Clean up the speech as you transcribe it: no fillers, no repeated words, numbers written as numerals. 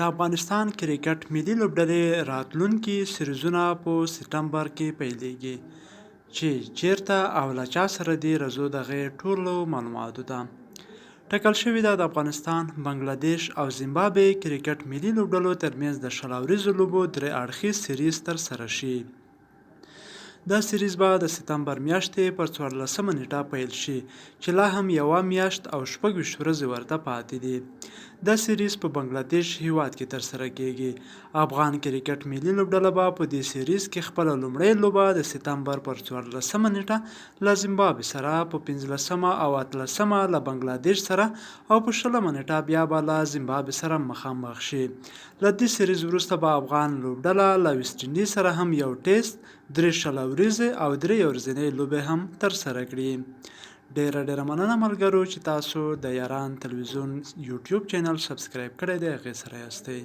د افغانستان کرکټ ملي لوبډلې راتلونکي سیریزونه په سپتمبر کې پیلیږي چې چیرته او له چا سره دي رځو دغې ټولو معلوماتو ته ټاکل شوې ده د افغانستان، بنګلادیش او زیمبابوې کرکټ ملي لوبډلو ترمنځ د شل اوريزو لوبو درې اړخیز سیریز ترسره شي. دا سیریز به د سپتمبر میاشتې پر 14مه نیټه پیل شي چې لا هم یوه میاشت او 26 ورځې ورته پاتې دي. دا سیریز په بنګلادیش هیواد کې ترسره کیږي. افغان کرکټ ملي لوبډله به په دې سیریز کې خپله لومړۍ لوبه د سپتمبر پر 14مه نیټه له زیمبابوې سره، په 15مه او 18مه له بنګلادیش سره او په 20مه نیټه بیا به له زیمبابوې سره مخامخ شي. له دې سیریز وروسته به افغان لوبډله له ویسټ انډیز سره هم یو ټیسټ، 3 شل اوريزې او 3 ورځنۍ لوبې هم ترسره کړي. ډیره مننه ملګرو چې تاسو د یاران تلویزیون یوټیوب چینل سبسکرایب کړی دی، هغې سره یاستئ.